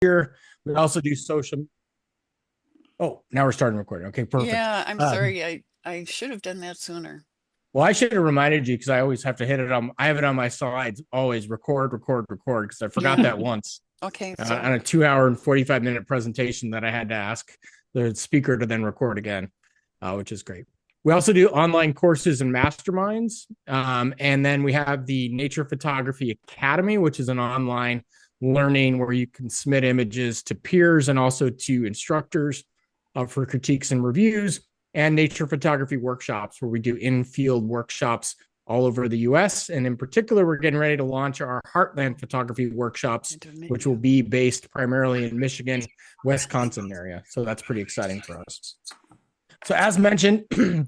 here. We also do social. Oh, now we're starting recording. Okay, perfect. Yeah, I'm sorry. I should have done that sooner. Well, I should have reminded you because I always have to hit it on. I have it on my slides. Always record, record, record. Because I forgot that once Okay, on a 2 hour and 45 minute presentation that I had to ask the speaker to then record again, which is great. We also do online courses and masterminds, and then we have the Nature Photography Academy, which is an online learning where you can submit images to peers and also to instructors for critiques and reviews, and nature photography workshops where we do in-field workshops all over the US. And in particular, we're getting ready to launch our Heartland photography workshops, which will be based primarily in Michigan, Wisconsin area. So that's pretty exciting for us. So as mentioned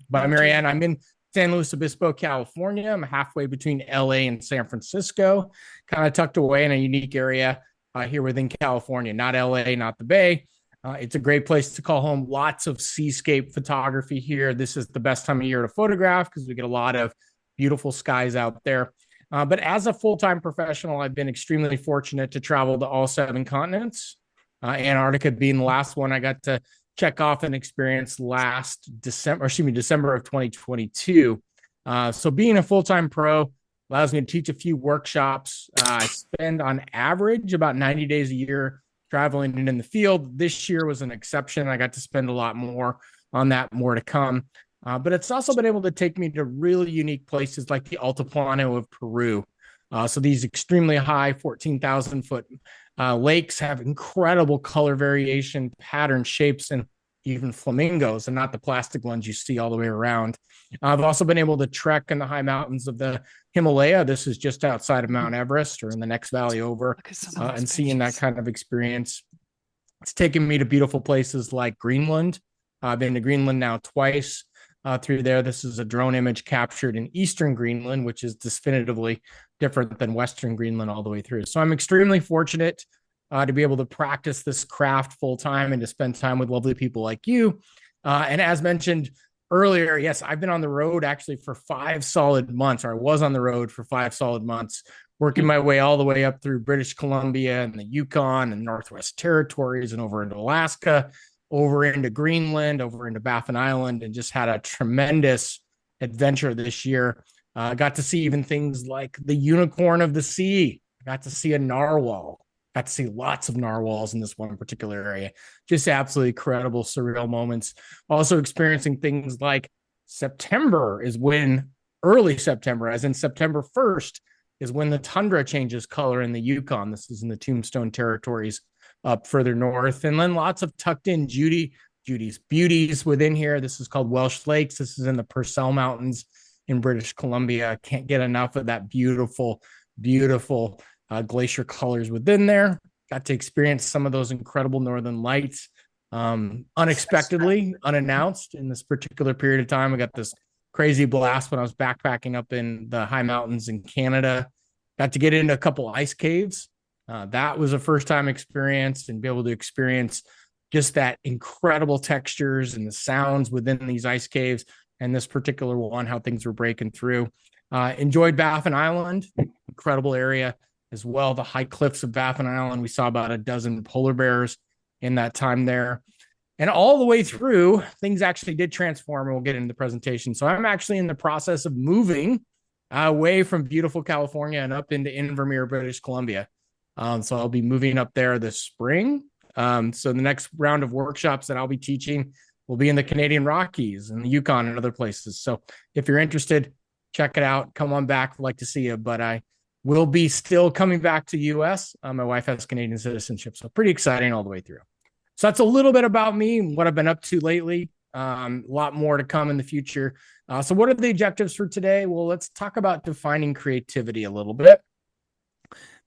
by Marianne, I'm in San Luis Obispo, California. I'm halfway between LA and San Francisco, kind of tucked away in a unique area here within California, not LA, not the Bay. It's a great place to call home. Lots of seascape photography here. This is the best time of year to photograph because we get a lot of beautiful skies out there. But as a full-time professional, I've been extremely fortunate to travel to all 7 continents. Antarctica being the last one I got to check off and experience last December of 2022. So being a full-time pro allows me to teach a few workshops. I spend on average about 90 days a year traveling and in the field. This year was an exception. I got to spend a lot more on that, more to come. But it's also been able to take me to really unique places like the Altiplano of Peru. So these extremely high 14,000 foot lakes have incredible color variation, pattern, shapes, and even flamingos, and not the plastic ones you see all the way around. I've also been able to trek in the high mountains of the Himalaya. This is just outside of Mount Everest or in the next valley over, and seeing that kind of experience. It's taken me to beautiful places like Greenland. I've been to Greenland now twice through there. This is a drone image captured in eastern Greenland, which is definitively different than western Greenland all the way through. So I'm extremely fortunate to be able to practice this craft full time and to spend time with lovely people like you. And as mentioned earlier, yes, I've been on the road actually for 5 solid months, or I was on the road for 5 solid months, working my way all the way up through British Columbia and the Yukon and Northwest Territories and over into Alaska, over into Greenland, over into Baffin Island, and just had a tremendous adventure this year. Got to see even things like the unicorn of the sea. Got to see a narwhal. Got to see lots of narwhals in this one particular area. Just absolutely incredible, surreal moments. Also experiencing things like September is when, early September, as in September 1st, is when the tundra changes color in the Yukon. This is in the Tombstone Territories up further north. And then lots of tucked in beauties within here. This is called Welsh Lakes. This is in the Purcell Mountains in British Columbia. Can't get enough of that beautiful, beautiful glacier colors within there. Got to experience some of those incredible northern lights unexpectedly, unannounced in this particular period of time. I got this crazy blast when I was backpacking up in the high mountains in Canada. Got to get into a couple ice caves. That was a first time experience, and be able to experience just that incredible textures and the sounds within these ice caves. And this particular one, how things were breaking through. Enjoyed Baffin Island, incredible area as well. The high cliffs of Baffin Island. We saw about a dozen polar bears in that time there. And all the way through, things actually did transform, and we'll get into the presentation. So I'm actually in the process of moving away from beautiful California and up into Invermere, British Columbia. So I'll be moving up there this spring. So the next round of workshops that I'll be teaching will be in the Canadian Rockies and the Yukon and other places. So if you're interested, check it out. Come on back. I'd like to see you. But I will be still coming back to the U.S. My wife has Canadian citizenship, so pretty exciting all the way through. So that's a little bit about me and what I've been up to lately. A lot more to come in the future. So what are the objectives for today? Well, let's talk about defining creativity a little bit.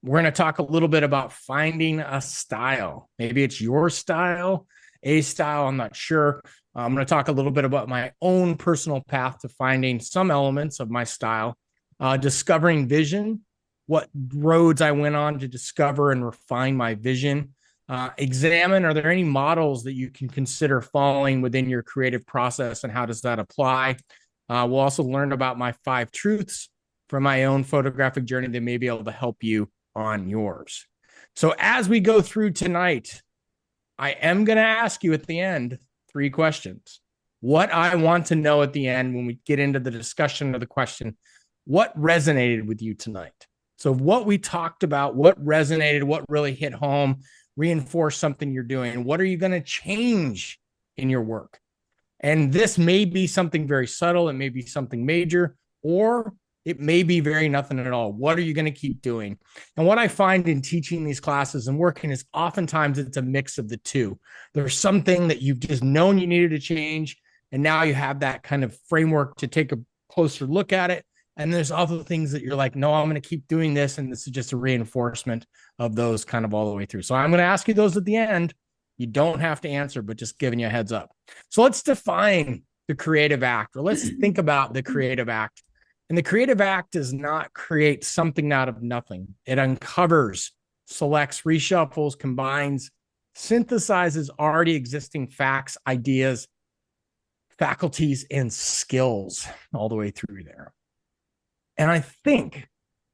We're going to talk a little bit about finding a style. Maybe it's your style, a style, I'm not sure. I'm going to talk a little bit about my own personal path to finding some elements of my style, discovering vision, what roads I went on to discover and refine my vision. Examine, are there any models that you can consider following within your creative process, and how does that apply? We'll also learn about my 5 truths from my own photographic journey that may be able to help you on yours. So as we go through tonight, I am going to ask you at the end 3 questions. What I want to know at the end when we get into the discussion of the question, what resonated with you tonight? So what we talked about, what resonated, what really hit home, reinforce something you're doing. What are you going to change in your work? And this may be something very subtle. It may be something major, or it may be very nothing at all. What are you going to keep doing? And what I find in teaching these classes and working is oftentimes it's a mix of the two. There's something that you've just known you needed to change, and now you have that kind of framework to take a closer look at it. And there's other things that you're like, no, I'm going to keep doing this. And this is just a reinforcement of those kind of all the way through. So I'm going to ask you those at the end. You don't have to answer, but just giving you a heads up. So let's define the creative act, or let's think about the creative act. And the creative act does not create something out of nothing. It uncovers, selects, reshuffles, combines, synthesizes already existing facts, ideas, faculties, and skills all the way through there. And I think,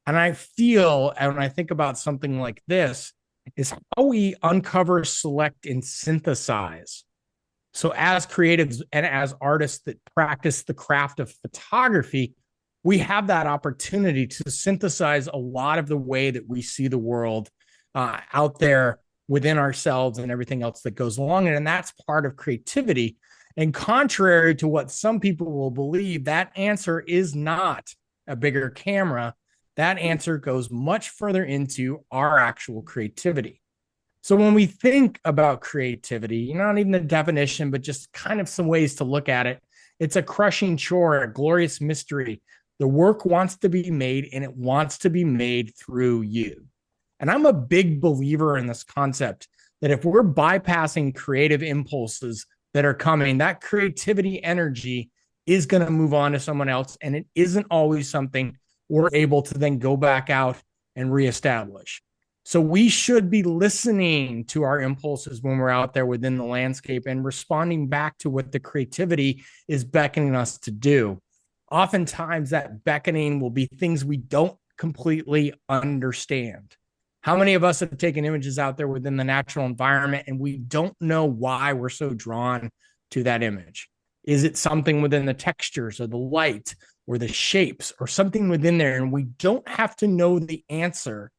and I feel, and when I think about something like this, is how we uncover, select, and synthesize. So as creatives and as artists that practice the craft of photography, we have that opportunity to synthesize a lot of the way that we see the world out there within ourselves and everything else that goes along. And that's part of creativity. And contrary to what some people will believe, that answer is not a bigger camera. That answer goes much further into our actual creativity. So when we think about creativity, not even the definition, but just kind of some ways to look at it, it's a crushing chore, a glorious mystery. The work wants to be made, and it wants to be made through you. And I'm a big believer in this concept that if we're bypassing creative impulses that are coming, that creativity energy is going to move on to someone else, and it isn't always something we're able to then go back out and reestablish. So we should be listening to our impulses when we're out there within the landscape and responding back to what the creativity is beckoning us to do. Oftentimes that beckoning will be things we don't completely understand. How many of us have taken images out there within the natural environment and we don't know why we're so drawn to that image? Is it something within the textures or the light or the shapes or something within there? And we don't have to know the answer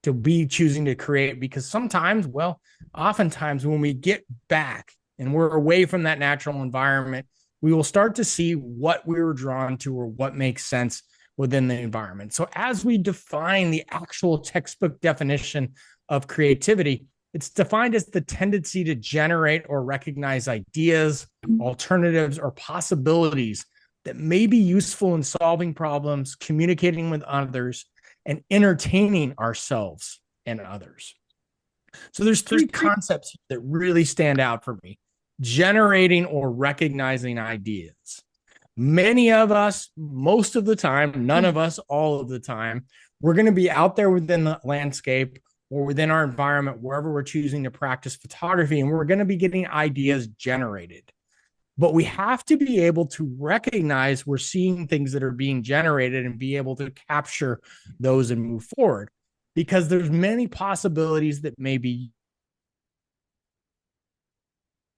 to be choosing to create, because sometimes, well, oftentimes when we get back and we're away from that natural environment, we will start to see what we were drawn to or what makes sense within the environment. So as we define the actual textbook definition of creativity, it's defined as the tendency to generate or recognize ideas, alternatives, or possibilities that may be useful in solving problems, communicating with others, and entertaining ourselves and others. So there's 3 concepts that really stand out for me: generating or recognizing ideas. Many of us, most of the time, none of us, all of the time, we're going to be out there within the landscape or within our environment, wherever we're choosing to practice photography, and we're going to be getting ideas generated. But we have to be able to recognize we're seeing things that are being generated and be able to capture those and move forward, because there's many possibilities that may be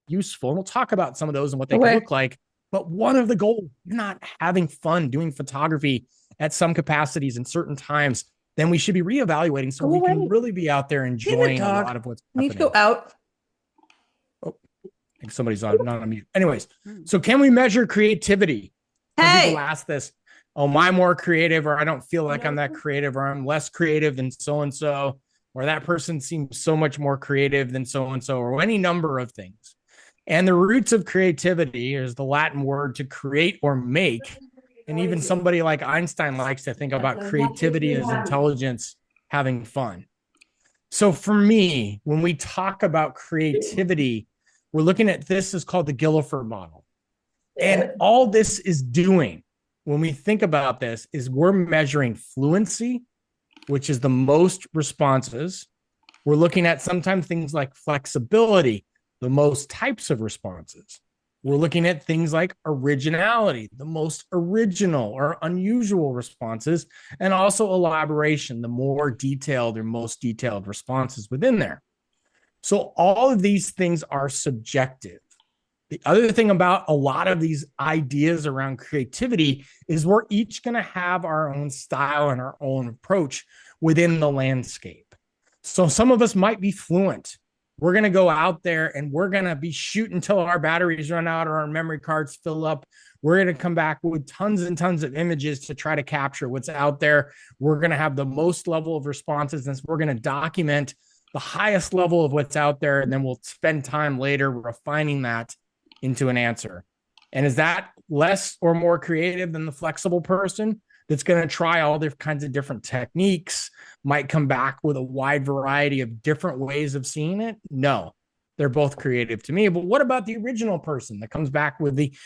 useful. And we'll talk about some of those and what they can look like. But one of the goals, you're not having fun doing photography at some capacities in certain times, then we should be reevaluating so we can really be out there enjoying a lot of what's happening. Need to go out. Oh, I think somebody's not on mute. Anyways, so can we measure creativity? Some people ask this: oh, am I more creative, or I don't feel like I'm that creative, or I'm less creative than so-and-so, or that person seems so much more creative than so-and-so, or any number of things. And the roots of creativity is the Latin word to create or make. And even somebody like Einstein likes to think about creativity as intelligence, having fun. So for me, when we talk about creativity, we're looking at this is called the Guilford model. And all this is doing, when we think about this, is we're measuring fluency, which is the most responses. We're looking at sometimes things like flexibility, the most types of responses. We're looking at things like originality, the most original or unusual responses, and also elaboration, the more detailed or most detailed responses within there. So all of these things are subjective. The other thing about a lot of these ideas around creativity is we're each going to have our own style and our own approach within the landscape. So some of us might be fluent. We're going to go out there and we're going to be shooting until our batteries run out or our memory cards fill up. We're going to come back with tons and tons of images to try to capture what's out there. We're going to have the most level of responses, and we're going to document the highest level of what's out there. And then we'll spend time later refining that into an answer. And is that less or more creative than the flexible person that's going to try all different kinds of different techniques, might come back with a wide variety of different ways of seeing it? No, they're both creative to me. But what about the original person that comes back with the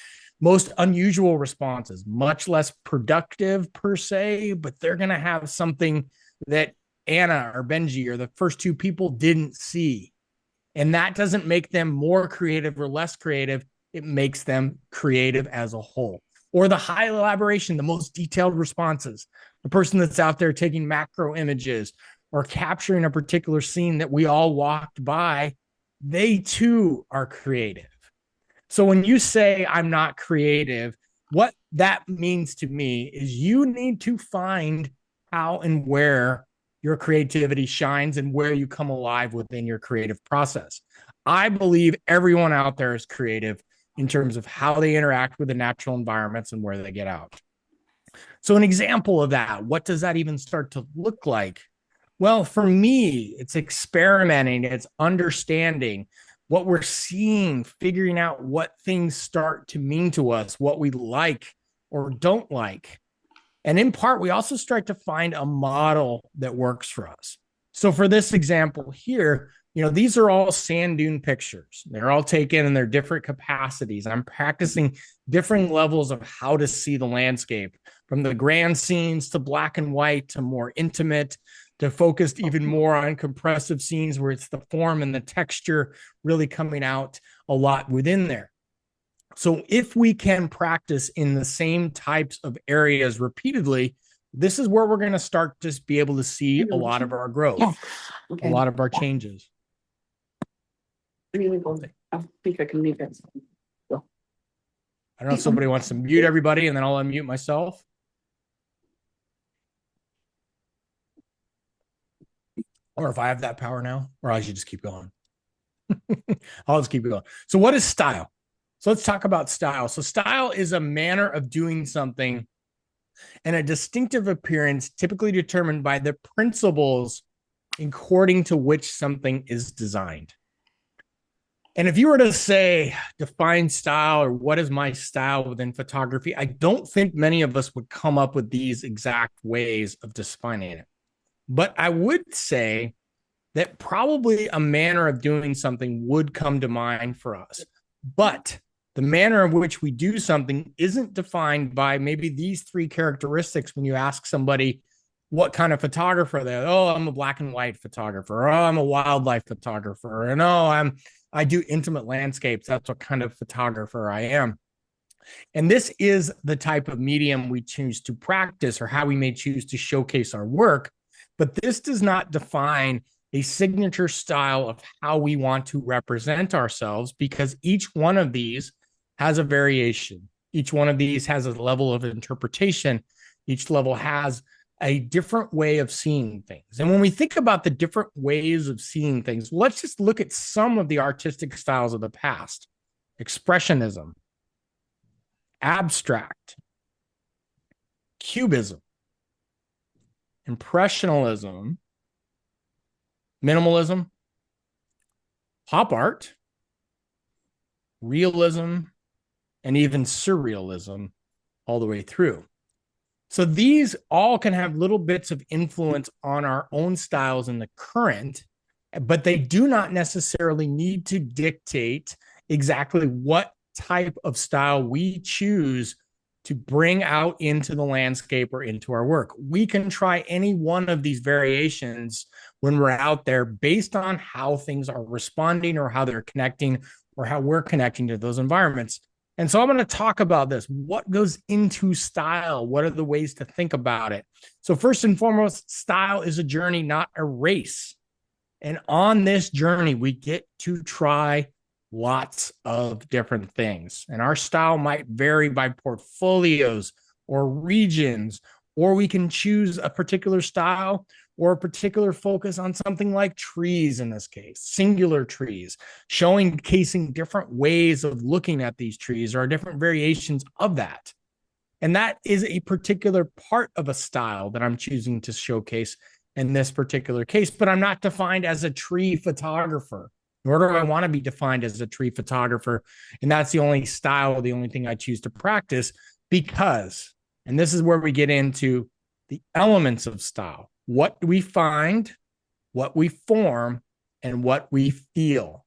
most unusual responses, much less productive per se, but they're going to have something that Anna or Benji or the first two people didn't see. And that doesn't make them more creative or less creative. It makes them creative as a whole. Or the high elaboration, the most detailed responses, the person that's out there taking macro images or capturing a particular scene that we all walked by, they too are creative. So when you say I'm not creative, what that means to me is you need to find how and where your creativity shines and where you come alive within your creative process. I believe everyone out there is creative in terms of how they interact with the natural environments and where they get out. So an example of that, what does that even start to look like? Well, for me, it's experimenting, it's understanding what we're seeing, figuring out what things start to mean to us, what we like or don't like. And in part, we also start to find a model that works for us. So for this example here, these are all sand dune pictures. They're all taken in their different capacities. I'm practicing different levels of how to see the landscape, from the grand scenes to black and white to more intimate, to focused even more on compressive scenes where it's the form and the texture really coming out a lot within there. So if we can practice in the same types of areas repeatedly, this is where we're going to start to be able to see a lot of our growth, a lot of our changes. I think I can leave it. I don't know if somebody wants to mute everybody and then I'll unmute myself. Or if I have that power now, or I should just keep going. I'll just keep going. So what is style? So let's talk about style. So style is a manner of doing something and a distinctive appearance typically determined by the principles according to which something is designed. And if you were to say, define style or what is my style within photography, I don't think many of us would come up with these exact ways of defining it. But I would say that probably a manner of doing something would come to mind for us. But the manner in which we do something isn't defined by maybe these three characteristics when you ask somebody what kind of photographer they're. Oh, I'm a black and white photographer. Oh, I'm a wildlife photographer. And I do intimate landscapes. That's what kind of photographer I am. And this is the type of medium we choose to practice or how we may choose to showcase our work. But this does not define a signature style of how we want to represent ourselves, because each one of these has a variation. Each one of these has a level of interpretation. Each level has a different way of seeing things. And when we think about the different ways of seeing things, let's just look at some of the artistic styles of the past. Expressionism, abstract, cubism, impressionism, minimalism, pop art, realism, and even surrealism all the way through. So these all can have little bits of influence on our own styles in the current, but they do not necessarily need to dictate exactly what type of style we choose to bring out into the landscape or into our work. We can try any one of these variations when we're out there based on how things are responding or how they're connecting or how we're connecting to those environments. And so I'm going to talk about this. What goes into style? What are the ways to think about it? So first and foremost, style is a journey, not a race. And on this journey, we get to try lots of different things. And our style might vary by portfolios or regions, or we can choose a particular style or a particular focus on something like trees in this case, singular trees, showcasing different ways of looking at these trees or different variations of that. And that is a particular part of a style that I'm choosing to showcase in this particular case, but I'm not defined as a tree photographer, nor do I want to be defined as a tree photographer. And that's the only style, the only thing I choose to practice because, and this is where we get into the elements of style. What do we find, what we form, and what we feel?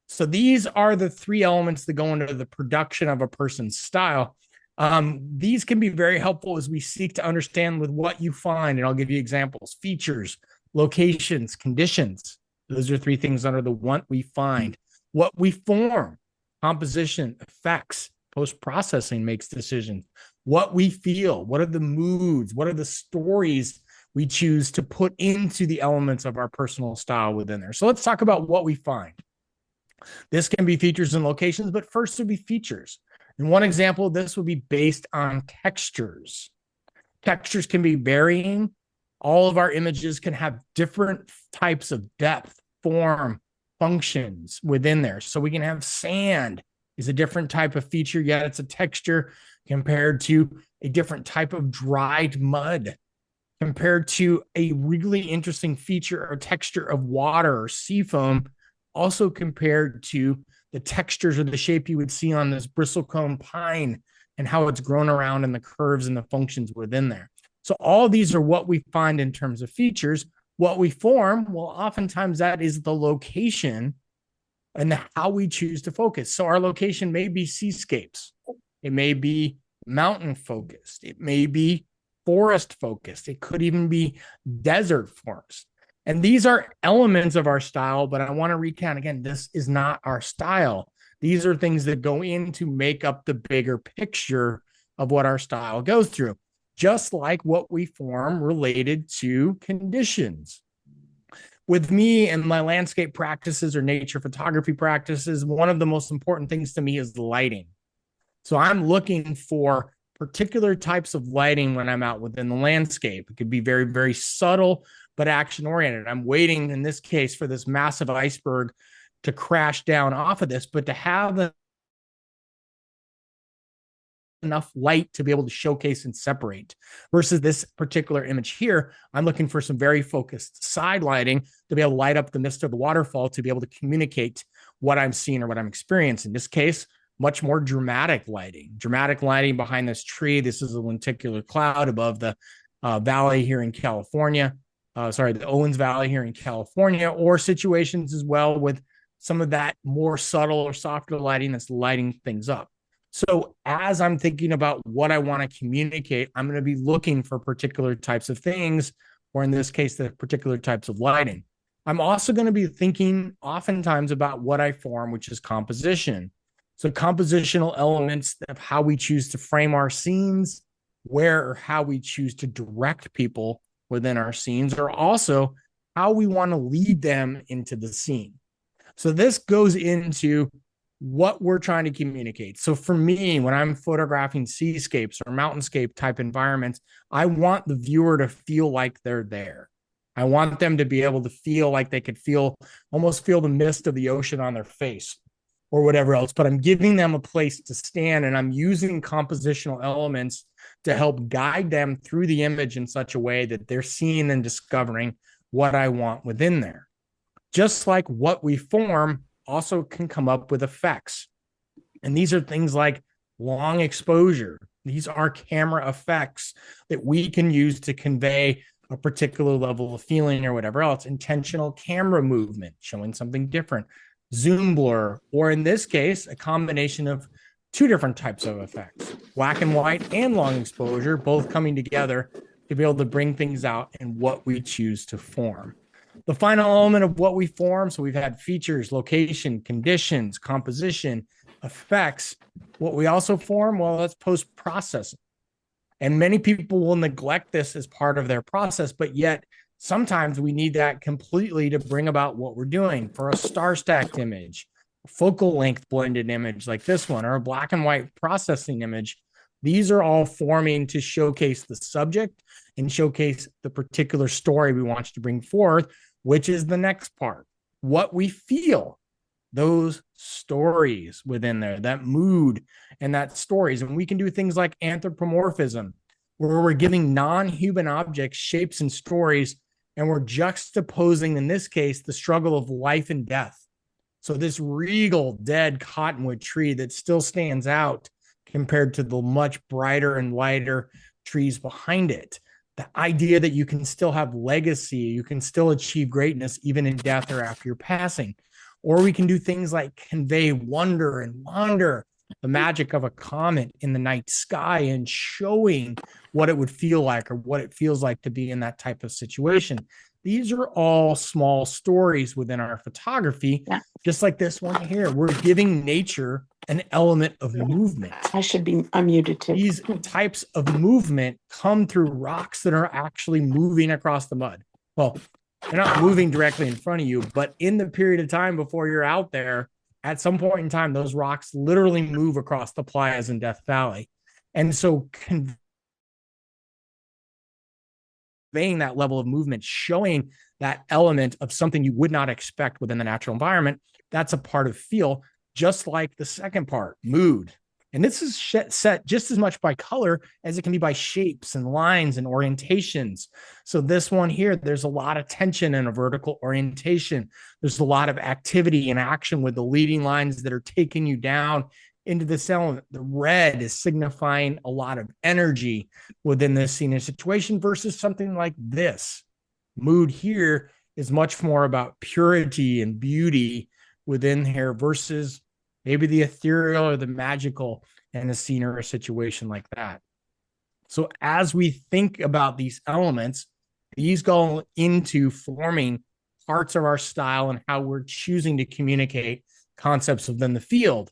So these are the three elements that go into the production of a person's style. These can be very helpful as we seek to understand with what you find. And I'll give you examples: features, locations, conditions. Those are three things under the what we find. What we form, composition, effects, post-processing makes decisions. What we feel, what are the moods, what are the stories we choose to put into the elements of our personal style within there. So let's talk about what we find. This can be features and locations, but first would be features. And one example of this would be based on textures. Textures can be varying. All of our images can have different types of depth, form, functions within there. So we can have sand is a different type of feature, yet it's a texture compared to a different type of dried mud, compared to a really interesting feature or texture of water or sea foam, also compared to the textures or the shape you would see on this bristlecone pine and how it's grown around and the curves and the functions within there. So all of these are what we find in terms of features. What we form, well, oftentimes that is the location and how we choose to focus. So our location may be seascapes. It may be mountain focused. It may be forest focused. It could even be desert forest. And these are elements of our style, but I want to recount again, this is not our style. These are things that go in to make up the bigger picture of what our style goes through, just like what we form related to conditions. With me and my landscape practices or nature photography practices, one of the most important things to me is lighting. So I'm looking for particular types of lighting when I'm out within the landscape. It could be very, very subtle, but action oriented. I'm waiting in this case for this massive iceberg to crash down off of this, but to have enough light to be able to showcase and separate. Versus this particular image here, I'm looking for some very focused side lighting to be able to light up the mist of the waterfall to be able to communicate what I'm seeing or what I'm experiencing. In this case, much more dramatic lighting behind this tree. This is a lenticular cloud above the valley here in California. The Owens Valley here in California, or situations as well with some of that more subtle or softer lighting that's lighting things up. So as I'm thinking about what I want to communicate, I'm going to be looking for particular types of things, or in this case, the particular types of lighting. I'm also going to be thinking oftentimes about what I form, which is composition. So compositional elements of how we choose to frame our scenes, where or how we choose to direct people within our scenes, or also how we want to lead them into the scene. So this goes into what we're trying to communicate. So for me, when I'm photographing seascapes or mountainscape type environments, I want the viewer to feel like they're there. I want them to be able to feel like they could almost feel the mist of the ocean on their face or whatever else, but I'm giving them a place to stand, and I'm using compositional elements to help guide them through the image in such a way that they're seeing and discovering what I want within there. Just like what we form also can come up with effects. And these are things like long exposure. These are camera effects that we can use to convey a particular level of feeling or whatever else. Intentional camera movement, showing something different. Zoom blur, or in this case, a combination of two different types of effects, black and white and long exposure, both coming together to be able to bring things out in what we choose to form. The final element of what we form, so we've had features, location, conditions, composition, effects. What we also form, well, that's post-processing. And many people will neglect this as part of their process, but yet sometimes we need that completely to bring about what we're doing. For a star stacked image, a focal length blended image like this one, or a black and white processing image, these are all forming to showcase the subject and showcase the particular story we want to bring forth, which is the next part. What we feel, those stories within there, that mood and that stories. And we can do things like anthropomorphism, where we're giving non-human objects shapes and stories, and we're juxtaposing, in this case, the struggle of life and death. So this regal dead cottonwood tree that still stands out compared to the much brighter and lighter trees behind it. The idea that you can still have legacy, you can still achieve greatness even in death or after your passing. Or we can do things like convey wonder and wonder, the magic of a comet in the night sky, and showing what it would feel like or what it feels like to be in that type of situation. These are all small stories within our photography, just like this one here. We're giving nature an element of movement. I should be unmuted too. These types of movement come through rocks that are actually moving across the mud. Well, they're not moving directly in front of you, but in the period of time before you're out there, at some point in time, those rocks literally move across the playas in Death Valley. And so conveying that level of movement, showing that element of something you would not expect within the natural environment, that's a part of feel, just like the second part, mood. And this is set just as much by color as it can be by shapes and lines and orientations. So this one here, there's a lot of tension in a vertical orientation. There's a lot of activity and action with the leading lines that are taking you down into this element. The red is signifying a lot of energy within this scenic situation versus something like this. Mood here is much more about purity and beauty within here versus maybe the ethereal or the magical in a scene or a situation like that. So as we think about these elements, these go into forming parts of our style and how we're choosing to communicate concepts within the field.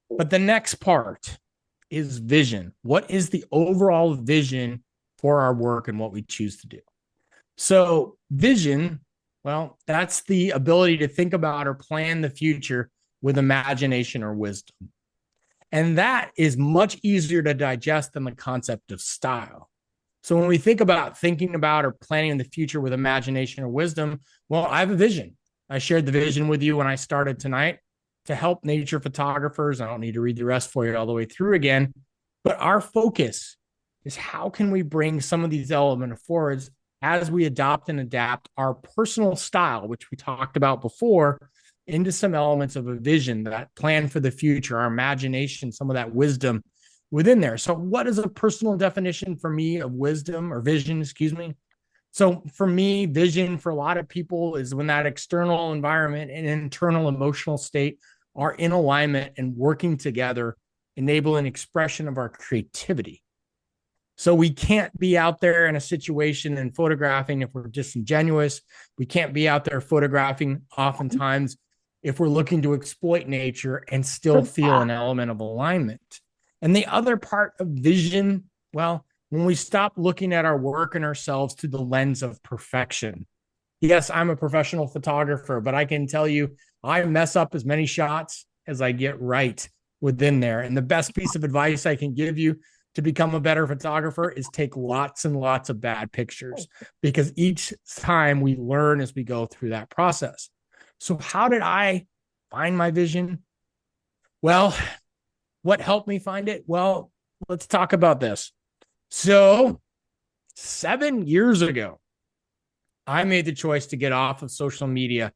But the next part is vision. What is the overall vision for our work and what we choose to do? So vision, well, that's the ability to think about or plan the future with imagination or wisdom. And that is much easier to digest than the concept of style. So when we think about thinking about or planning the future with imagination or wisdom, well, I have a vision. I shared the vision with you when I started tonight to help nature photographers. I don't need to read the rest for you all the way through again, but our focus is how can we bring some of these elements forwards as we adopt and adapt our personal style, which we talked about before, into some elements of a vision, that plan for the future, our imagination, some of that wisdom within there. So what is a personal definition for me of wisdom or vision, excuse me? So for me, vision for a lot of people is when that external environment and internal emotional state are in alignment and working together, enabling expression of our creativity. So we can't be out there in a situation and photographing if we're disingenuous. We can't be out there photographing oftentimes if we're looking to exploit nature and still feel an element of alignment. And the other part of vision, well, when we stop looking at our work and ourselves through the lens of perfection. Yes, I'm a professional photographer, but I can tell you, I mess up as many shots as I get right within there. And the best piece of advice I can give you to become a better photographer is take lots and lots of bad pictures, because each time we learn as we go through that process. So how did I find my vision? Well, what helped me find it? Well, let's talk about this. So 7 years ago, I made the choice to get off of social media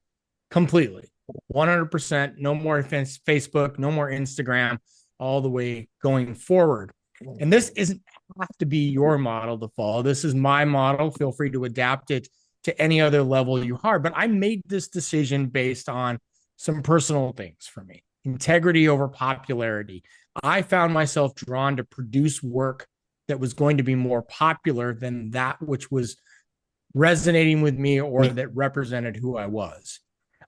completely, 100%, no more Facebook, no more Instagram, all the way going forward. And this isn't have to be your model to follow. This is my model. Feel free to adapt it to any other level you are. But I made this decision based on some personal things for me. Integrity over popularity. I found myself drawn to produce work that was going to be more popular than that which was resonating with me or that represented who I was.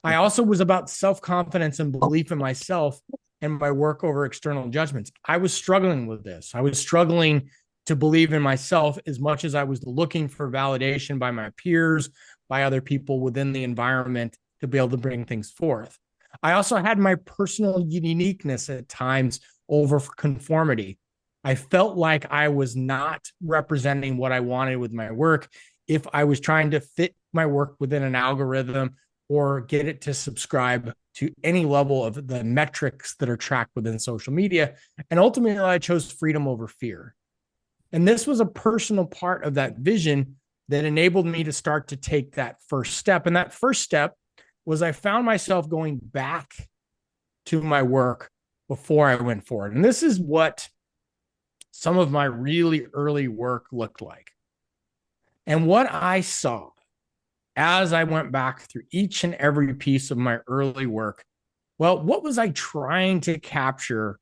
I also was about self-confidence and belief in myself and my work over external judgments. I was struggling with this. I was struggling to believe in myself as much as I was looking for validation by my peers, by other people within the environment to be able to bring things forth. I also had my personal uniqueness at times over conformity. I felt like I was not representing what I wanted with my work if I was trying to fit my work within an algorithm or get it to subscribe to any level of the metrics that are tracked within social media. And ultimately, I chose freedom over fear. And this was a personal part of that vision that enabled me to start to take that first step. And that first step was I found myself going back to my work before I went forward. And this is what some of my really early work looked like. And what I saw as I went back through each and every piece of my early work, well, what was I trying to capture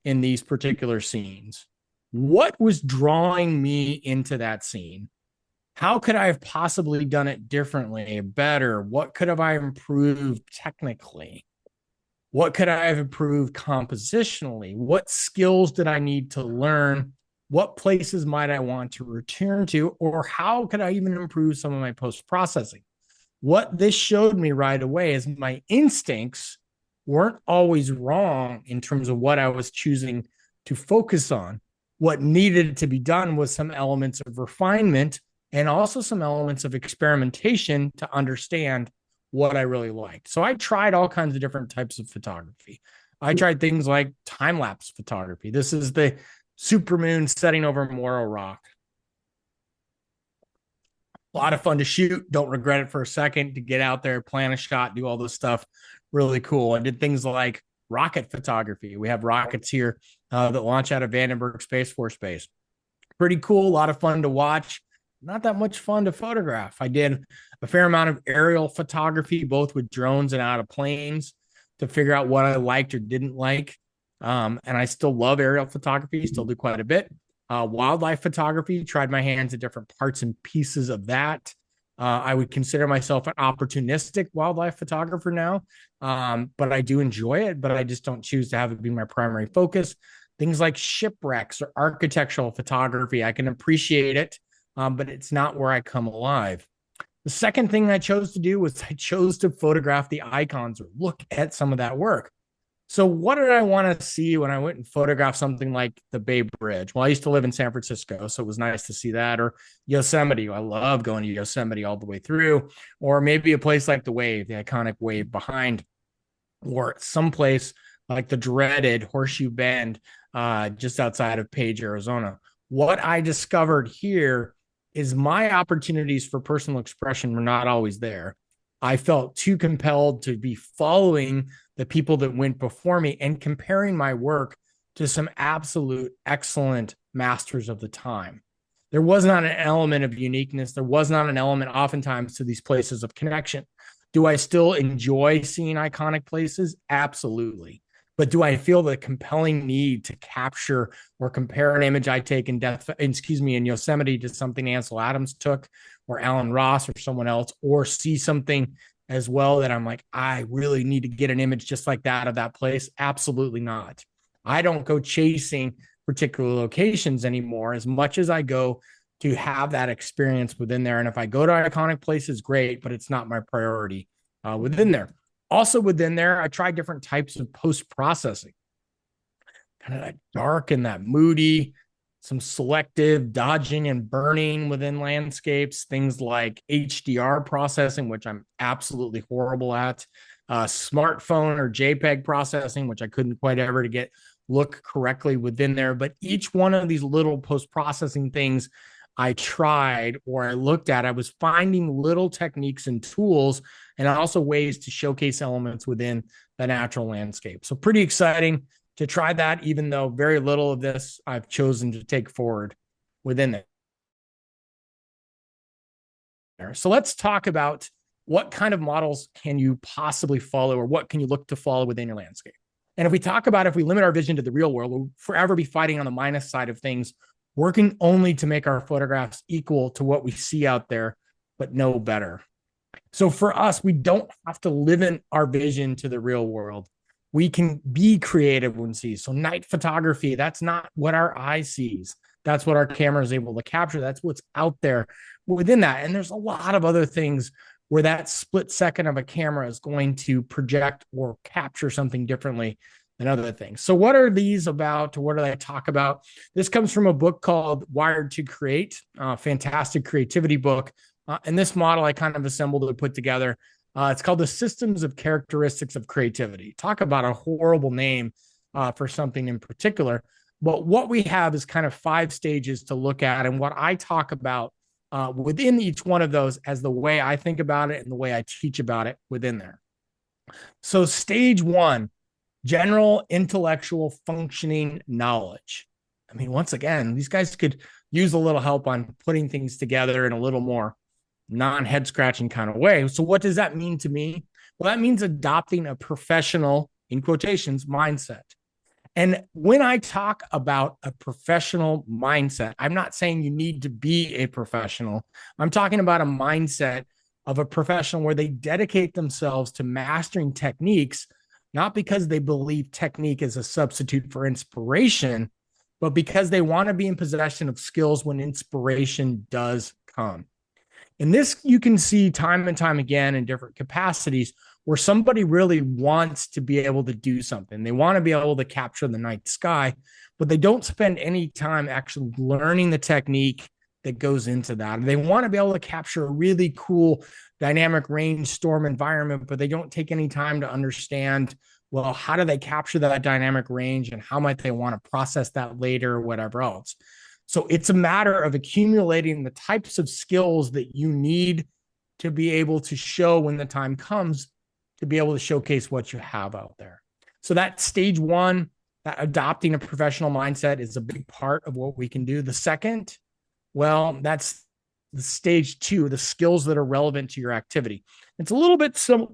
in these particular scenes? What was drawing me into that scene? How could I have possibly done it differently, better? What could have I improved technically? What could I have improved compositionally? What skills did I need to learn? What places might I want to return to? Or how could I even improve some of my post-processing? What this showed me right away is my instincts weren't always wrong in terms of what I was choosing to focus on. What needed to be done was some elements of refinement and also some elements of experimentation to understand what I really liked. So I tried all kinds of different types of photography. I tried things like time-lapse photography. This is the supermoon setting over Morro Rock. A lot of fun to shoot. Don't regret it for a second. To get out there, plan a shot, do all this stuff. Really cool. I did things like rocket photography. We have rockets here that launch out of Vandenberg Space Force Base. Pretty cool. A lot of fun to watch. Not that much fun to photograph. I did a fair amount of aerial photography, both with drones and out of planes, to figure out what I liked or didn't like. And I still love aerial photography, still do quite a bit. Wildlife photography, tried my hands at different parts and pieces of that. I would consider myself an opportunistic wildlife photographer now, but I do enjoy it, but I just don't choose to have it be my primary focus. Things like shipwrecks or architectural photography, I can appreciate it, but it's not where I come alive. The second thing I chose to do was I chose to photograph the icons or look at some of that work. So what did I want to see when I went and photographed something like the Bay Bridge? Well, I used to live in San Francisco, so it was nice to see that. Or Yosemite. I love going to Yosemite all the way through. Or maybe a place like the Wave, the iconic Wave behind. Or someplace like the dreaded Horseshoe Bend just outside of Page, Arizona. What I discovered here is my opportunities for personal expression were not always there. I felt too compelled to be following the people that went before me and comparing my work to some absolute excellent masters of the time. There was not an element of uniqueness. There was not an element oftentimes to these places of connection. Do I still enjoy seeing iconic places? Absolutely. But do I feel the compelling need to capture or compare an image I take in Yosemite to something Ansel Adams took or Alan Ross or someone else, or see something as well that I'm like, I really need to get an image just like that of that place? Absolutely not. I don't go chasing particular locations anymore as much as I go to have that experience within there. And if I go to iconic places, great, but it's not my priority within there. Also within there, I tried different types of post-processing, kind of that dark and that moody, some selective dodging and burning within landscapes, things like HDR processing, which I'm absolutely horrible at, smartphone or JPEG processing, which I couldn't quite ever to get look correctly within there. But each one of these little post-processing things I tried or I looked at, I was finding little techniques and tools and also ways to showcase elements within the natural landscape. So pretty exciting to try that, even though very little of this I've chosen to take forward within there. So let's talk about what kind of models can you possibly follow, or what can you look to follow within your landscape? And if we talk about, if we limit our vision to the real world, we'll forever be fighting on the minus side of things, working only to make our photographs equal to what we see out there but know better. So for us, we don't have to limit our vision to the real world. We can be creative when see. So night photography, that's not what our eye sees. That's what our camera is able to capture. That's what's out there within that. And there's a lot of other things where that split second of a camera is going to project or capture something differently than other things. So what are these about? What do I talk about? This comes from a book called Wired to Create, a fantastic creativity book. And this model I kind of assembled and put together. It's called the Systems of Characteristics of Creativity. Talk about a horrible name for something in particular. But what we have is kind of 5 stages to look at. And what I talk about within each one of those as the way I think about it and the way I teach about it within there. So stage 1, general intellectual functioning knowledge. I mean, once again, these guys could use a little help on putting things together in a little more non-head scratching kind of way. So what does that mean to me? Well, that means adopting a professional, in quotations, mindset. And when I talk about a professional mindset, I'm not saying you need to be a professional. I'm talking about a mindset of a professional where they dedicate themselves to mastering techniques, not because they believe technique is a substitute for inspiration, but because they want to be in possession of skills when inspiration does come. And this you can see time and time again in different capacities where somebody really wants to be able to do something. They want to be able to capture the night sky, but they don't spend any time actually learning the technique that goes into that. They want to be able to capture a really cool dynamic range storm environment, but they don't take any time to understand, well, how do they capture that dynamic range and how might they want to process that later or whatever else. So it's a matter of accumulating the types of skills that you need to be able to show when the time comes to be able to showcase what you have out there. So that stage 1, that adopting a professional mindset is a big part of what we can do. The second, well, that's the stage 2, the skills that are relevant to your activity. It's a little bit similar